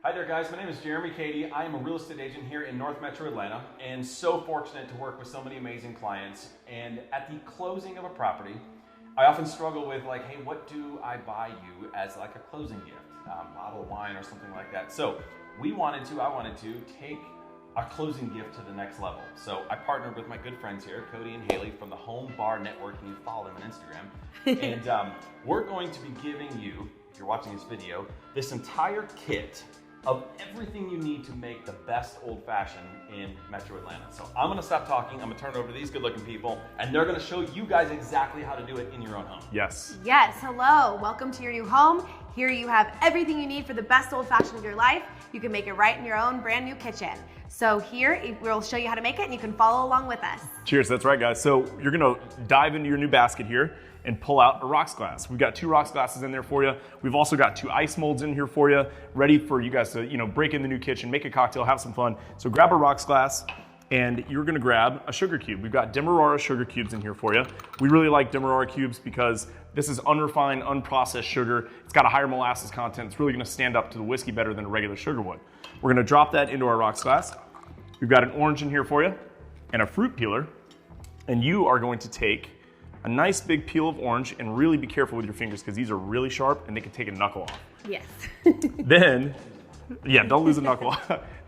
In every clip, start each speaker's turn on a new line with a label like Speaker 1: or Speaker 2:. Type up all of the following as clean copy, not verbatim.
Speaker 1: Hi there guys, my name is Jeremy Cady. I am a real estate agent here in North Metro Atlanta and so fortunate to work with so many amazing clients. And at the closing of a property, I often struggle with like, hey, what do I buy you as like a closing gift? Bottle of wine or something like that. So I wanted to take our closing gift to the next level. So I partnered with my good friends here, Cody and Haley from the Home Bar Network, and you follow them on Instagram. And we're going to be giving you, if you're watching this video, this entire kit of everything you need to make the best old fashioned in Metro Atlanta. So I'm gonna stop talking, I'm gonna turn it over to these good looking people, and they're gonna show you guys exactly how to do it in your own home.
Speaker 2: Yes.
Speaker 3: Yes, hello, welcome to your new home. Here you have everything you need for the best old fashioned of your life. You can make it right in your own brand new kitchen. So here, we'll show you how to make it and you can follow along with us.
Speaker 2: Cheers, that's right guys. So you're gonna dive into your new basket here and pull out a rocks glass. We've got 2 rocks glasses in there for you. We've also got 2 ice molds in here for you, ready for you guys to break in the new kitchen, make a cocktail, have some fun. So grab a rocks glass and you're gonna grab a sugar cube. We've got Demerara sugar cubes in here for you. We really like Demerara cubes because this is unrefined, unprocessed sugar. It's got a higher molasses content. It's really gonna stand up to the whiskey better than a regular sugar would. We're gonna drop that into our rocks glass. We've got an orange in here for you and a fruit peeler. And you are going to take a nice big peel of orange and really be careful with your fingers because these are really sharp and they can take a knuckle off.
Speaker 3: Yes.
Speaker 2: Then, don't lose a knuckle.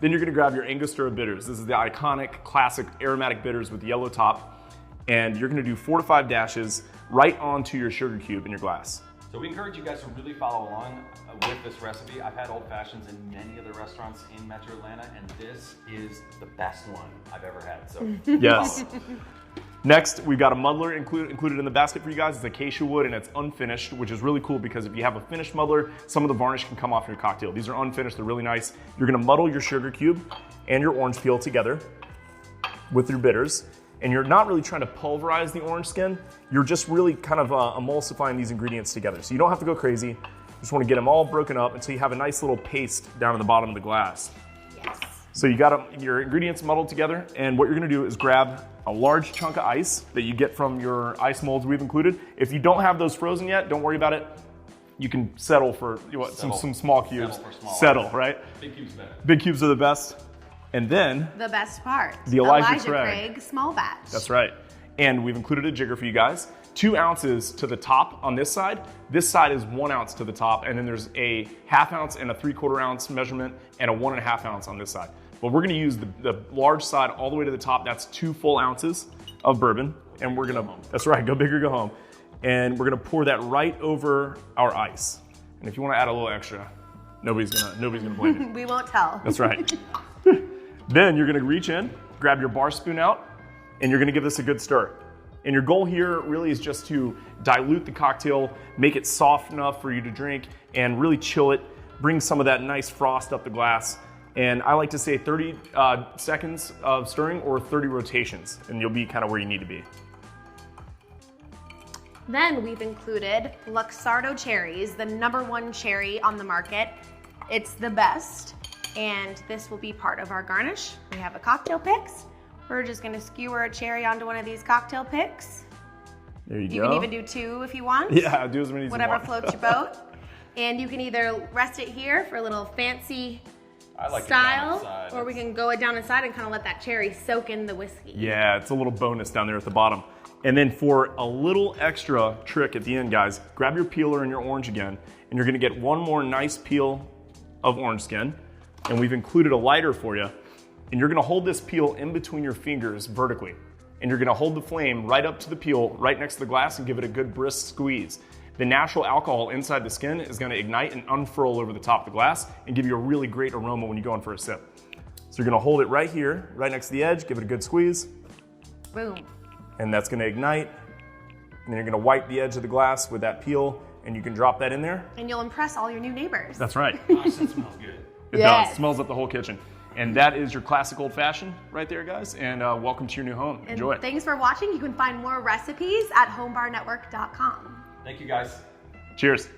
Speaker 2: Then you're gonna grab your Angostura bitters. This is the iconic, classic aromatic bitters with yellow top. And you're gonna do 4 to 5 dashes right onto your sugar cube in your glass.
Speaker 1: So we encourage you guys to really follow along with this recipe. I've had old fashions in many other restaurants in Metro Atlanta, and this is the best one I've ever had. So
Speaker 2: yes. Next, we've got a muddler included in the basket for you guys. It's acacia wood and it's unfinished, which is really cool because if you have a finished muddler, some of the varnish can come off your cocktail. These are unfinished, they're really nice. You're gonna muddle your sugar cube and your orange peel together with your bitters. And you're not really trying to pulverize the orange skin. You're just really kind of emulsifying these ingredients together. So you don't have to go crazy. You just wanna get them all broken up until you have a nice little paste down at the bottom of the glass.
Speaker 3: Yes.
Speaker 2: So you got your ingredients muddled together, and what you're gonna do is grab a large chunk of ice that you get from your ice molds we've included. If you don't have those frozen yet, don't worry about it. You can settle for some small cubes. Settle, right?
Speaker 1: Big cubes better.
Speaker 2: Big cubes are the best. And then
Speaker 3: The best part.
Speaker 2: the Elijah Craig
Speaker 3: small batch.
Speaker 2: That's right. And we've included a jigger for you guys. 2 ounces to the top on this side. This side is 1 ounce to the top, and then there's a 1/2 ounce and a 3/4 ounce measurement and a 1.5 ounce on this side. But we're gonna use the large side all the way to the top. That's 2 full ounces of bourbon. And we're gonna, that's right, go big or go home. And we're gonna pour that right over our ice. And if you wanna add a little extra, nobody's gonna blame you.
Speaker 3: We won't tell.
Speaker 2: That's right. Then you're gonna reach in, grab your bar spoon out, and you're gonna give this a good stir. And your goal here really is just to dilute the cocktail, make it soft enough for you to drink, and really chill it, bring some of that nice frost up the glass. And I like to say 30 seconds of stirring or 30 rotations, and you'll be kind of where you need to be.
Speaker 3: Then we've included Luxardo cherries, the #1 cherry on the market. It's the best, and this will be part of our garnish. We have a cocktail picks. We're just gonna skewer a cherry onto one of these cocktail picks.
Speaker 2: There you go.
Speaker 3: You can even do 2 if you want.
Speaker 2: Yeah, do as many as you
Speaker 3: Whatever
Speaker 2: want.
Speaker 3: floats your boat. And you can either rest it here for a little fancy
Speaker 1: I like
Speaker 3: style,
Speaker 1: it down the side.
Speaker 3: or we can go it down inside and kind of let that cherry soak in the whiskey.
Speaker 2: Yeah, it's a little bonus down there at the bottom. And then for a little extra trick at the end, guys, grab your peeler and your orange again, and you're gonna get one more nice peel of orange skin. And we've included a lighter for you. And you're gonna hold this peel in between your fingers vertically. And you're gonna hold the flame right up to the peel, right next to the glass, and give it a good brisk squeeze. The natural alcohol inside the skin is gonna ignite and unfurl over the top of the glass and give you a really great aroma when you go in for a sip. So you're gonna hold it right here, right next to the edge, give it a good squeeze.
Speaker 3: Boom.
Speaker 2: And that's gonna ignite. And then you're gonna wipe the edge of the glass with that peel, and you can drop that in there.
Speaker 3: And you'll impress all your new neighbors.
Speaker 2: That's right.
Speaker 1: Gosh, that smells good.
Speaker 2: It
Speaker 3: Yes.
Speaker 2: does, smells up the whole kitchen. And that is your classic old fashioned right there, guys. And welcome to your new home.
Speaker 3: And
Speaker 2: Enjoy it.
Speaker 3: thanks for watching. You can find more recipes at homebarnetwork.com.
Speaker 1: Thank you guys.
Speaker 2: Cheers.